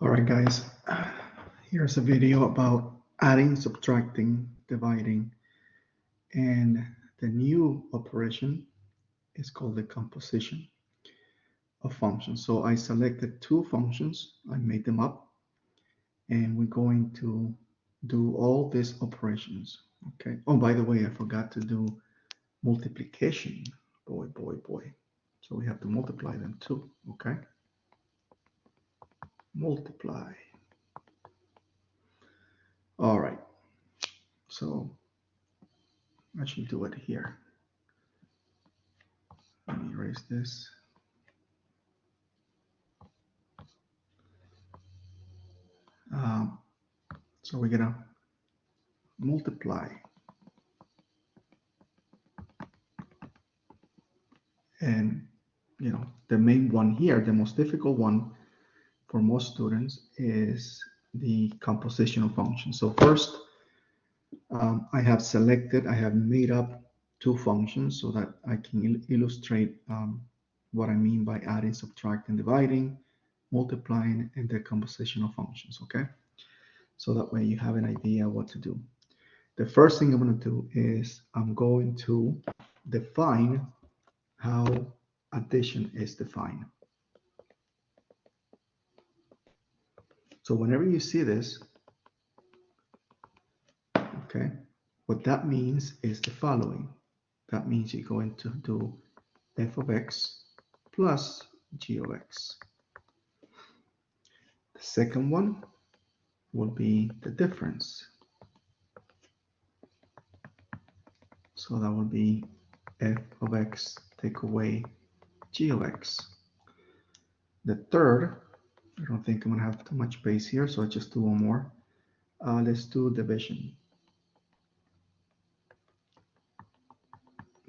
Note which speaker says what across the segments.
Speaker 1: All right, guys, here's a video about adding, subtracting, dividing, and the new operation is called the composition of functions. So I selected two functions, I made them up, and we're going to do all these operations. Okay. Oh, by the way, I forgot to do multiplication. Boy, boy, boy. So we have to multiply them too. Okay. Multiply. All right. So I should do it here. Let me erase this. So we're gonna multiply, and the main one here, the most difficult one for most students, is the composition of functions. So first, I have made up two functions so that I can illustrate what I mean by adding, subtracting, dividing, multiplying, and the composition of functions. Okay, so that way you have an idea what to do. The first thing I'm going to do is I'm going to define how addition is defined. So whenever you see this, okay, what that means is the following. That means you're going to do f of x plus g of x. The second one will be the difference. So that will be f of x take away g of x. The third, I don't think I'm going to have too much space here, so I'll just do one more. Let's do division.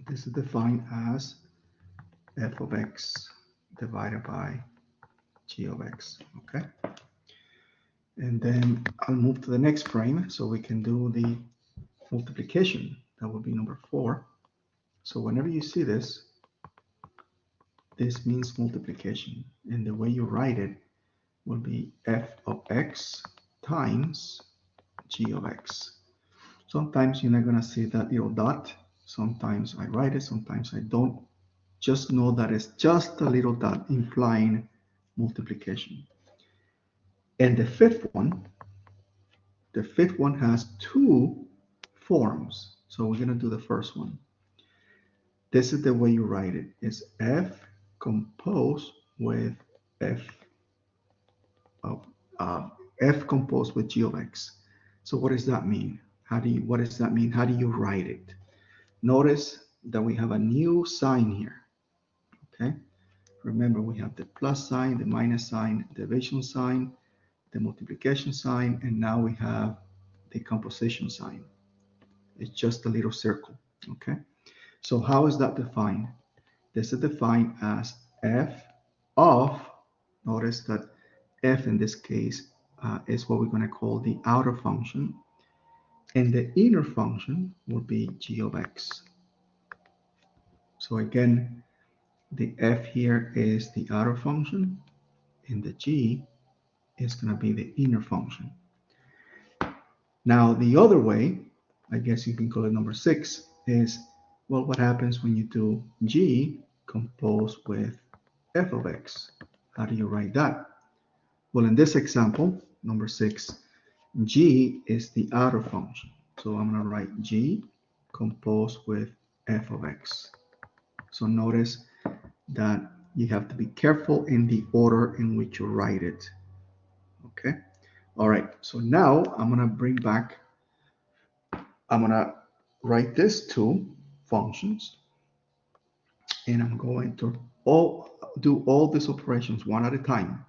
Speaker 1: This is defined as f of x divided by g of x, okay? And then I'll move to the next frame so we can do the multiplication. That will be number 4. So whenever you see this, this means multiplication. And the way you write it will be f of x times g of x. Sometimes you're not going to see that little dot. Sometimes I write it, sometimes I don't. Just know that it's just a little dot implying multiplication. And the fifth one has two forms. So we're going to do the first one. This is the way you write it. It's f composed with f composed with g of x. So what does that mean? What does that mean? How do you write it? Notice that we have a new sign here. Okay. Remember, we have the plus sign, the minus sign, the division sign, the multiplication sign, and now we have the composition sign. It's just a little circle. Okay. So how is that defined? This is defined as f of, notice that f in this case is what we're going to call the outer function, and the inner function will be g of x. So again, the f here is the outer function, and the g is going to be the inner function. Now, the other way, I guess you can call it number 6, is, well, what happens when you do g composed with f of x? How do you write that? Well, in this example, number 6, g is the outer function. So I'm going to write g composed with f of x. So notice that you have to be careful in the order in which you write it. Okay. All right. So now I'm going to write these two functions, and I'm going to do all these operations one at a time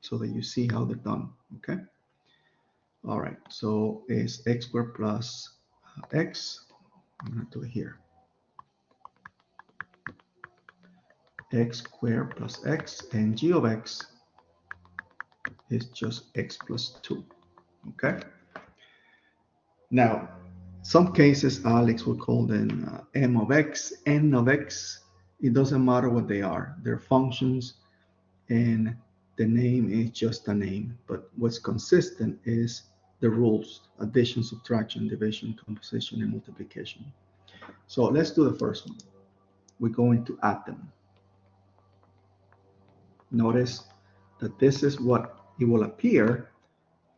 Speaker 1: so that you see how they're done. Okay. All right. So it's x squared plus x. I'm going to do it here. X squared plus x, and g of x is just x plus 2. Okay. Now, some cases Alex will call them m of x, n of x. It doesn't matter what they are. They're functions, and the name is just a name, but what's consistent is the rules: addition, subtraction, division, composition, and multiplication. So let's do the first one. We're going to add them. Notice that this is what it will appear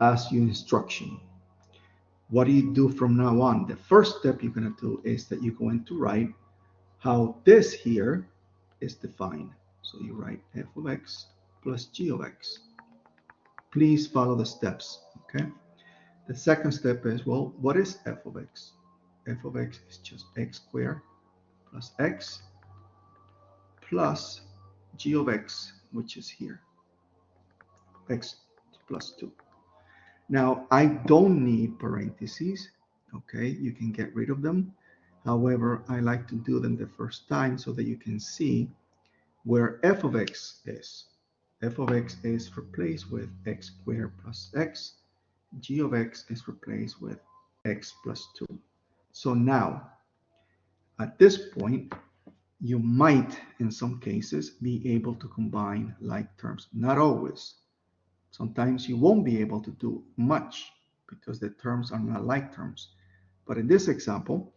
Speaker 1: as your instruction. What do you do from now on? The first step you're going to do is that you're going to write how this here is defined. So you write f of x plus g of x. Please follow the steps, okay? The second step is, well, what is f of x? F of x is just x squared plus x plus g of x, which is here, x plus 2. Now, I don't need parentheses, okay? You can get rid of them. However, I like to do them the first time so that you can see where f of x is. F of x is replaced with x squared plus x. G of x is replaced with x plus 2. So now, at this point, you might, in some cases, be able to combine like terms. Not always. Sometimes you won't be able to do much because the terms are not like terms. But in this example,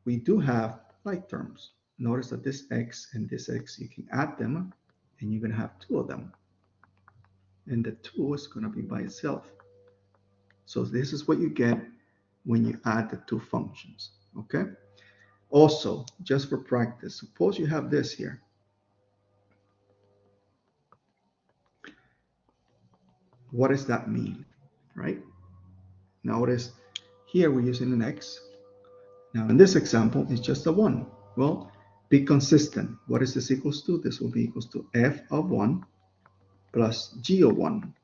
Speaker 1: we do have like terms. Notice that this x and this x, you can add them, and you're going to have two of them. And the 2 is going to be by itself. So this is what you get when you add the two functions, okay? Also, just for practice, suppose you have this here. What does that mean, right? Notice here we're using an x. Now in this example, it's just a 1. Well, be consistent. What is this equals to? This will be equals to f of 1 plus g of 1.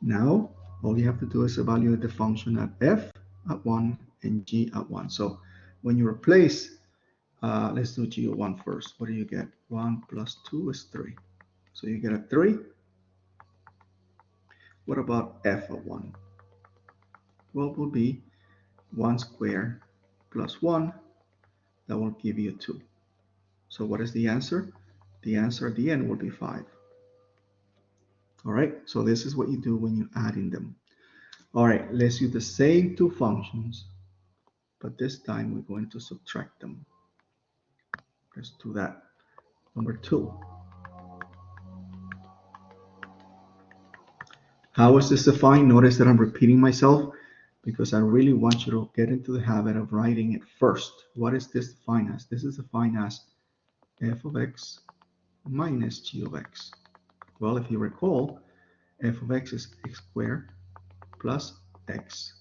Speaker 1: Now, all you have to do is evaluate the function at f at 1 and g at 1. So when you replace, let's do g of 1 first. What do you get? 1 plus 2 is 3. So you get a 3. What about f of 1? Well, it will be 1 squared plus 1. That will give you 2. So what is the answer? The answer at the end will be 5. All right, so this is what you do when you're adding them. All right, let's use the same two functions, but this time we're going to subtract them. Let's do that. Number 2. How is this defined? Notice that I'm repeating myself because I really want you to get into the habit of writing it first. What is this defined as? This is defined as f of x minus g of x. Well, if you recall, f of x is x squared plus x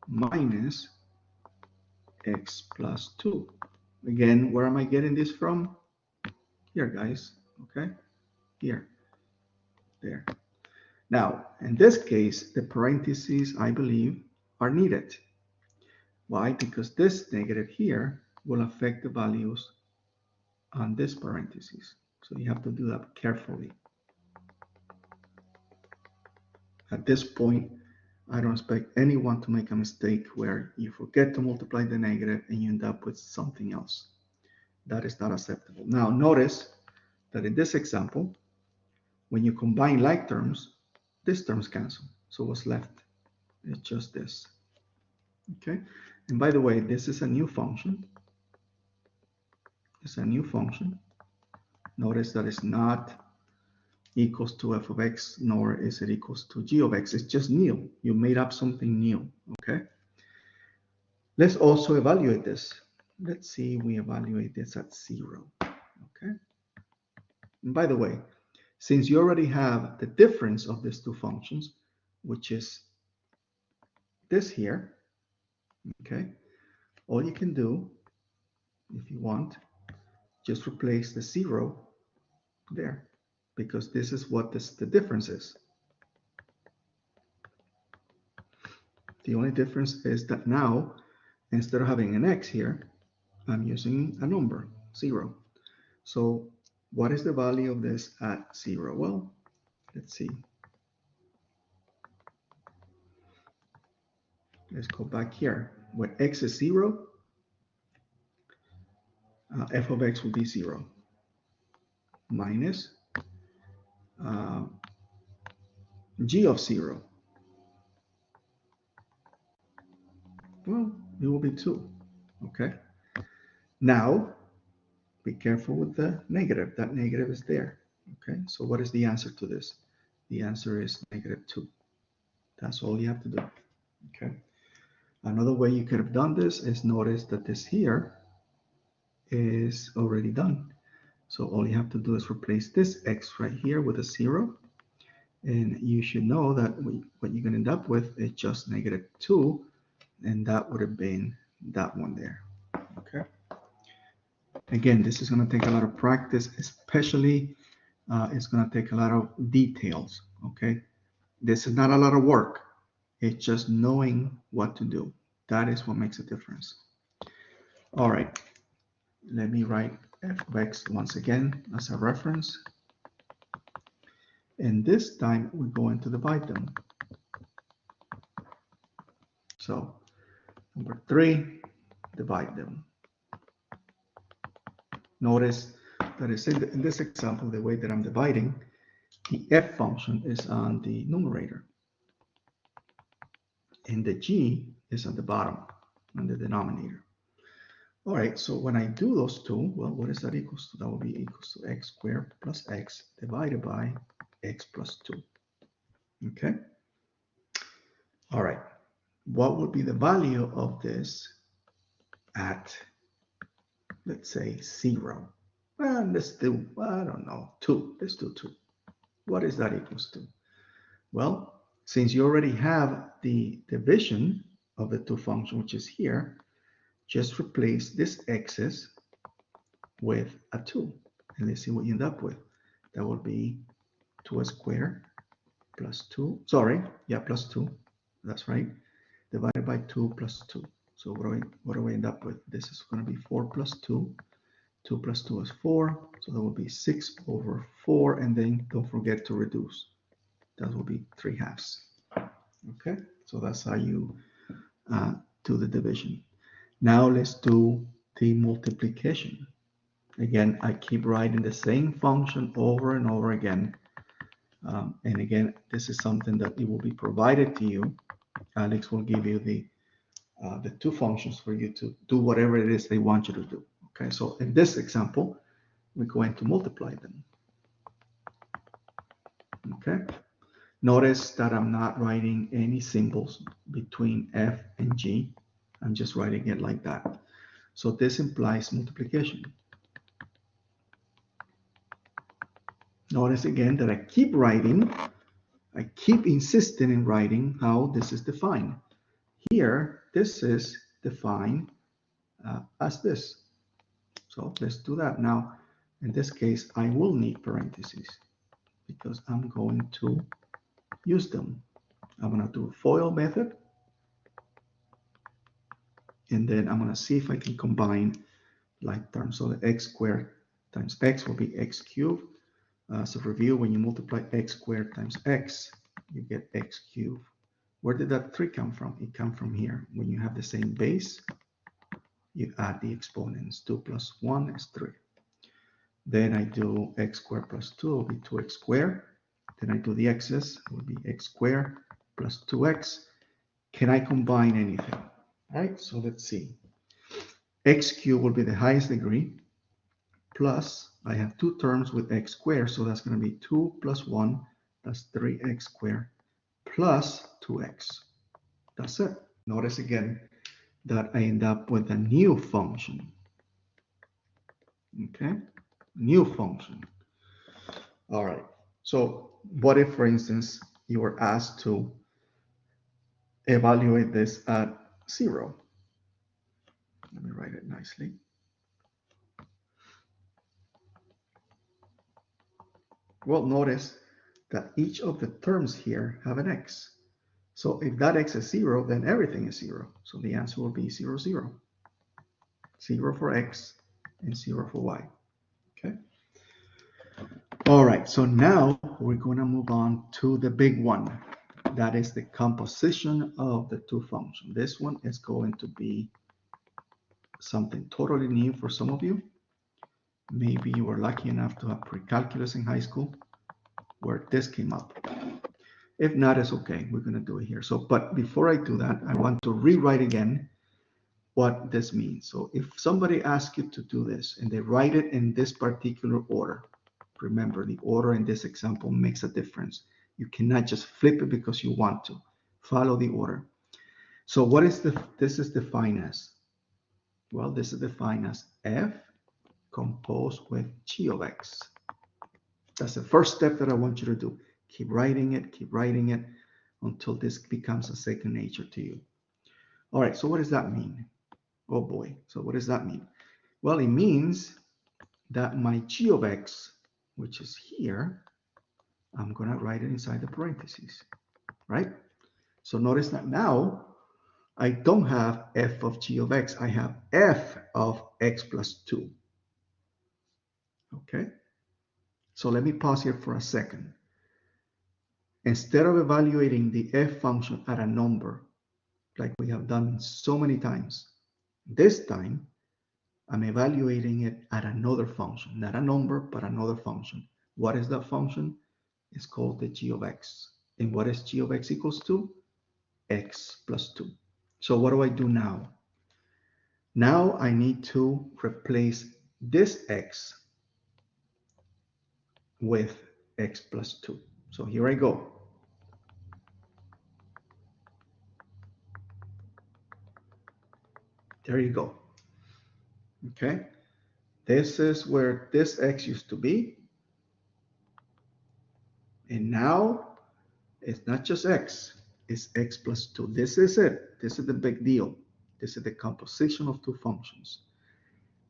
Speaker 1: minus x plus 2. Again, where am I getting this from? Here, guys, okay? Here, there. Now, in this case, the parentheses, I believe, are needed. Why? Because this negative here will affect the values on this parentheses. So you have to do that carefully. At this point, I don't expect anyone to make a mistake where you forget to multiply the negative and you end up with something else. That is not acceptable. Now, notice that in this example, when you combine like terms, these terms cancel. So what's left is just this. Okay? And by the way, this is a new function. It's a new function. Notice that it's not equals to f of x, nor is it equals to g of x. It's just new. You made up something new, okay? Let's also evaluate this. Let's see, we evaluate this at 0, okay? And by the way, since you already have the difference of these two functions, which is this here, okay? All you can do, if you want, just replace the 0 there, because this is what the difference is. The only difference is that now, instead of having an x here, I'm using a number, 0. So what is the value of this at 0? Well, let's see. Let's go back here. When x is 0, f of x will be 0 minus g of 0? Well, it will be 2. Okay. Now, be careful with the negative. That negative is there. Okay. So what is the answer to this? The answer is -2. That's all you have to do. Okay. Another way you could have done this is notice that this here is already done. So all you have to do is replace this x right here with a 0. And you should know that what you're going to end up with is just -2. And that would have been that one there. Okay. Again, this is going to take a lot of practice, especially it's going to take a lot of details. Okay. This is not a lot of work. It's just knowing what to do. That is what makes a difference. All right. Let me write f of x once again as a reference. And this time we're going to divide them. So number 3, divide them. Notice that is in this example, the way that I'm dividing, the f function is on the numerator. And the g is at the bottom, on the denominator. All right, so when I do those two, well, what is that equals to? That will be equals to x squared plus x divided by x plus 2. Okay? All right, what would be the value of this at, let's say, 0? Well, let's do, I don't know, 2. Let's do 2. What is that equals to? Well, since you already have the division of the two functions, which is here, just replace this x's with a 2. And let's see what you end up with. That will be 2 squared plus 2. Sorry, yeah, plus 2. That's right. Divided by 2 plus 2. So what do we end up with? This is going to be 4 plus 2. 2 plus 2 is 4. So that will be 6 over 4. And then don't forget to reduce. That will be 3/2. Okay, so that's how you do the division. Now let's do the multiplication. Again, I keep writing the same function over and over again. And again, this is something that it will be provided to you. Alex will give you the two functions for you to do whatever it is they want you to do. Okay, so in this example, we're going to multiply them. Okay, notice that I'm not writing any symbols between f and g. I'm just writing it like that. So this implies multiplication. Notice again that I keep writing, I keep insisting in writing how this is defined. Here, this is defined as this. So let's do that. Now, in this case, I will need parentheses because I'm going to use them. I'm going to do a FOIL method. And then I'm going to see if I can combine like terms. So the x squared times x will be x cubed. As a review, when you multiply x squared times x, you get x cubed. Where did that 3 come from? It comes from here. When you have the same base, you add the exponents. 2 plus 1 is 3. Then I do x squared plus 2 will be 2x squared. Then I do the x's, it will be x squared plus 2x. Can I combine anything? All right, so let's see. X cubed will be the highest degree, plus I have two terms with x squared, so that's going to be 2 plus 1, that's 3x squared, plus 2x. That's it. Notice again that I end up with a new function. Okay, new function. All right, so what if, for instance, you were asked to evaluate this at 0? Let me write it nicely. Well, notice that each of the terms here have an x. So if that x is 0, then everything is 0. So the answer will be 0, 0. 0 for x and 0 for y. Okay. All right, so now we're going to move on to the big one. That is the composition of the two functions. This one is going to be something totally new for some of you. Maybe you were lucky enough to have pre-calculus in high school. where this came up. If not, it's okay. We're going to do it here. So, but before I do that, I want to rewrite again what this means. So if somebody asks you to do this and they write it in this particular order, remember the order in this example makes a difference. You cannot just flip it because you want to. Follow the order. So what is this is defined as? Well, this is defined as f composed with g of x. That's the first step that I want you to do. Keep writing it until this becomes a second nature to you. All right, so what does that mean? Oh boy, so what does that mean? Well, it means that my g of x, which is here, I'm going to write it inside the parentheses, right? So notice that now I don't have f of g of x. I have f of x plus 2. Okay? So let me pause here for a second. Instead of evaluating the f function at a number, like we have done so many times, this time I'm evaluating it at another function, not a number, but another function. What is that function? It's called the g of x. And what is g of x equals to? X plus 2. So what do I do now? Now I need to replace this x with x plus 2. So here I go. There you go. Okay. This is where this x used to be. And now it's not just x, it's x plus 2. This is it. This is the big deal. This is the composition of two functions.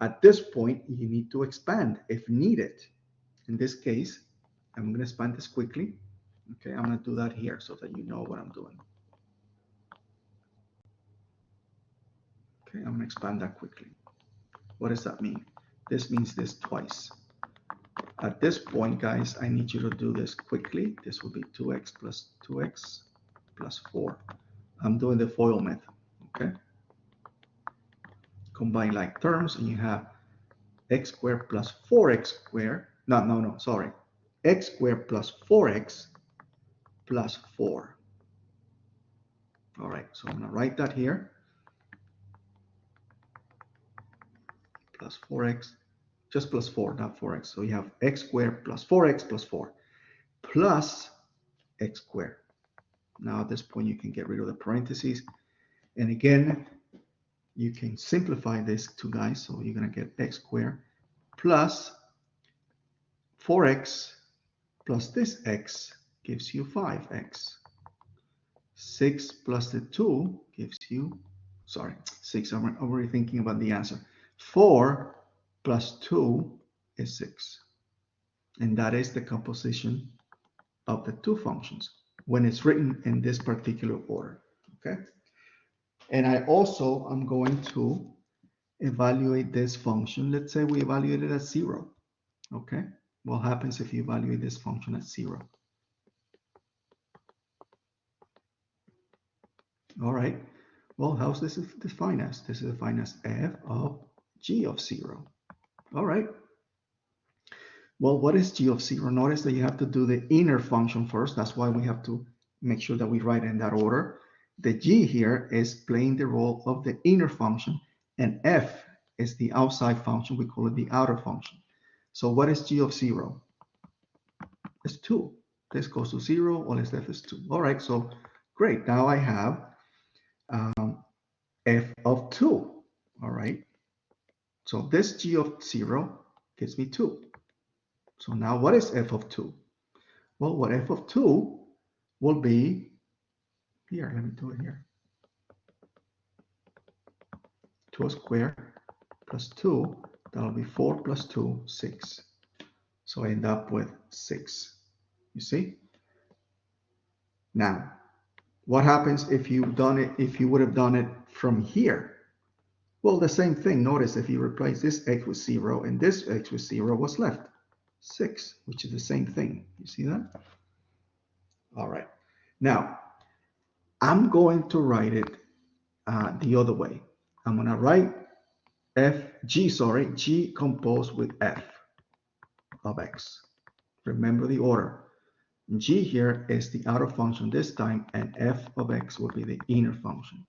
Speaker 1: At this point, you need to expand if needed. In this case, I'm going to expand this quickly. Okay, I'm going to do that here so that you know what I'm doing. Okay, I'm going to expand that quickly. What does that mean? This means this twice. At this point, guys, I need you to do this quickly. This will be 2x plus 2x plus 4. I'm doing the FOIL method, okay? Combine like terms, and you have x squared plus 4x squared. No, sorry. X squared plus 4x plus 4. All right, so I'm going to write that here. Plus 4x, just plus 4, not 4x. So you have x squared plus 4x plus 4 plus x squared. Now at this point, you can get rid of the parentheses. And again, you can simplify this to guys. So you're going to get x squared plus 4x plus this x gives you 5x. 6 plus the 2 gives you, sorry, 6, I'm already thinking about the answer. 4 plus 2 is 6. And that is the composition of the two functions when it's written in this particular order, okay? And I also am going to evaluate this function. Let's say we evaluate it at 0, okay? What happens if you evaluate this function at 0? All right, well, how's this defined as? This is defined as f of g of 0. All right. Well, what is g of 0? Notice that you have to do the inner function first. That's why we have to make sure that we write in that order. The g here is playing the role of the inner function, and f is the outside function. We call it the outer function. So what is g of 0? It's 2. This goes to 0, all is left is 2. All right, so great. Now I have f of 2. All right. So this g of 0 gives me 2. So now what is f of 2? Well, what f of 2 will be, here, let me do it here. 2 squared plus 2, that'll be 4 plus 2, 6. So I end up with 6. You see? Now, what happens if you would have done it from here? Well, the same thing. Notice if you replace this x with 0 and this x with 0, what's left? 6, which is the same thing. You see that? All right. Now, I'm going to write it the other way. I'm going to write g composed with f of x. Remember the order. G here is the outer function this time, and f of x will be the inner function.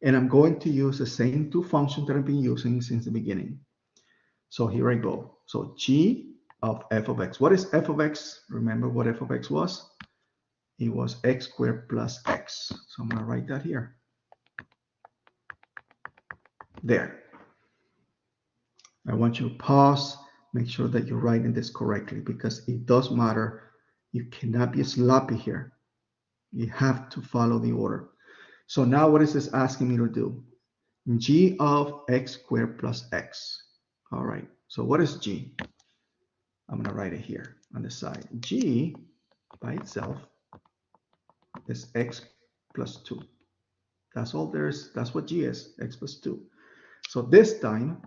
Speaker 1: And I'm going to use the same two functions that I've been using since the beginning. So here I go. So g of f of x. What is f of x? Remember what f of x was? It was x squared plus x. So I'm going to write that here. There. I want you to pause, make sure that you're writing this correctly, because it does matter. You cannot be sloppy here. You have to follow the order. So now what is this asking me to do? G of x squared plus x. All right, so what is G? I'm gonna write it here on the side. G by itself is x plus 2. That's all there is. That's what G is, x plus 2. So this time,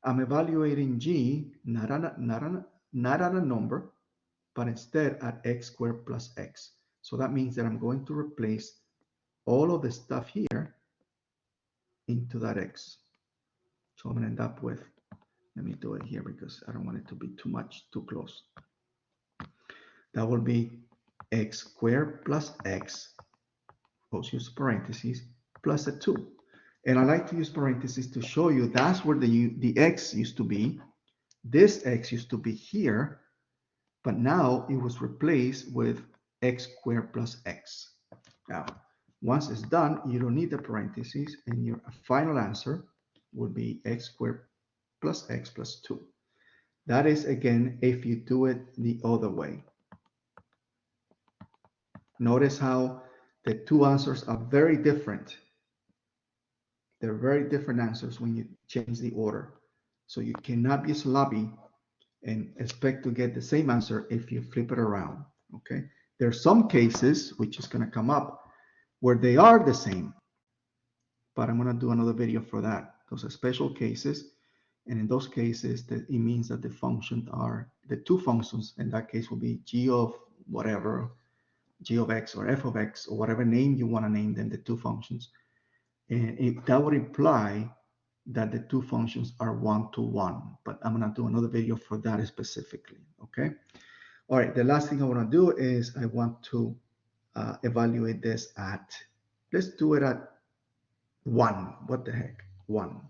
Speaker 1: I'm evaluating G not at a number, but instead at x squared plus x. So that means that I'm going to replace all of the stuff here into that x. So I'm going to end up with, let me do it here because I don't want it to be too close. That will be x squared plus x, also use parentheses, plus a 2. And I like to use parentheses to show you that's where the x used to be. This x used to be here, but now it was replaced with x squared plus x. Now, once it's done, you don't need the parentheses, and your final answer would be x squared plus x plus 2. That is, again, if you do it the other way. Notice how the two answers are very different. They're very different answers when you change the order. So you cannot be sloppy and expect to get the same answer if you flip it around, okay? There are some cases, which is gonna come up, where they are the same, but I'm gonna do another video for that. Those are special cases, and in those cases, it means that the two functions, in that case will be g of whatever, g of x or f of x, or whatever name you wanna name them, the two functions. And that would imply that the two functions are 1-to-1, but I'm gonna do another video for that specifically, okay? All right, the last thing I wanna do is I want to evaluate this at, let's do it at 1. What the heck, 1.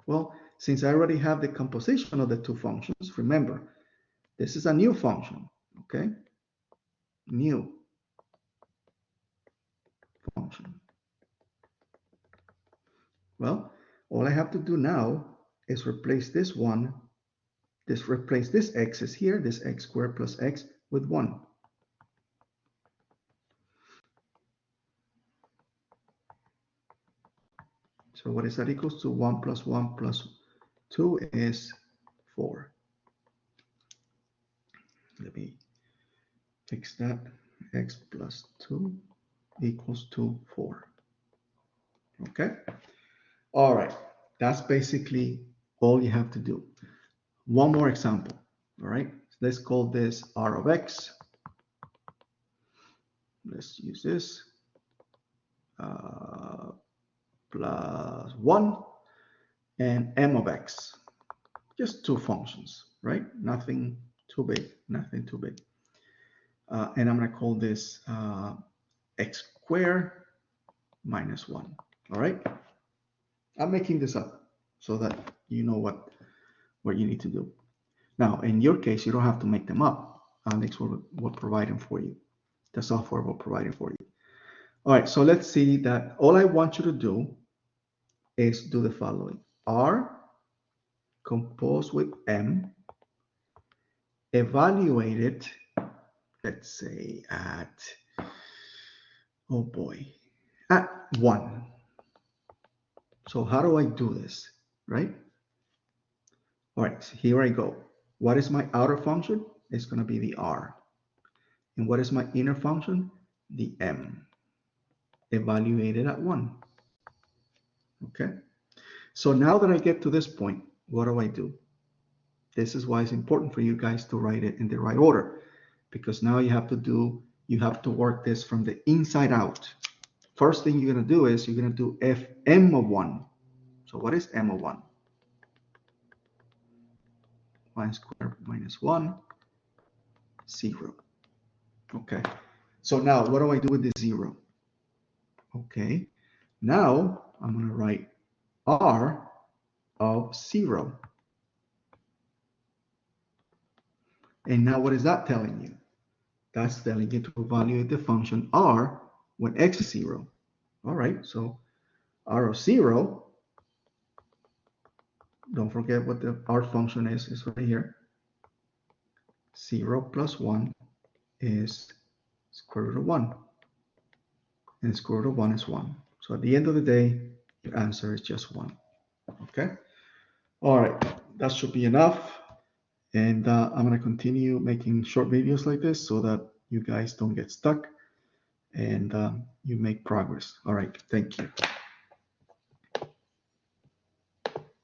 Speaker 1: Well, since I already have the composition of the two functions, remember, this is a new function, okay? New function. Well, all I have to do now is replace this one, replace this x is here, this x squared plus x with 1. So what is that equals to? 1 plus 1 plus 2 is 4. Let me fix that. X plus 2 equals to 4. Okay? All right. That's basically all you have to do. One more example. All right? Let's call this r of x. Let's use this. Plus 1 and m of x. Just two functions, right? Nothing too big, nothing too big. And I'm going to call this x squared minus 1. All right? I'm making this up so that you know what you need to do. Now, in your case, you don't have to make them up. Alex will provide them for you. The software will provide it for you. All right, so let's see that all I want you to do is do the following. R composed with M, evaluated, let's say at, oh boy, at 1. So how do I do this, right? All right, so here I go. What is my outer function? It's going to be the R. And what is my inner function? The M, evaluated at 1. Okay, so now that I get to this point, what do? This is why it's important for you guys to write it in the right order, because now you have to work this from the inside out. First thing you're going to do is you're going to do Fm of 1. So what is M of 1? 1 squared minus 1, 0. Okay, so now what do I do with the 0? Okay, now I'm going to write r of 0. And now what is that telling you? That's telling you to evaluate the function r when x is 0. All right, so r of 0, don't forget what the r function is right here. 0 plus 1 is square root of 1. And square root of 1 is 1. So at the end of the day, your answer is just 1. Okay? All right, that should be enough. And I'm going to continue making short videos like this so that you guys don't get stuck and you make progress. All right, thank you.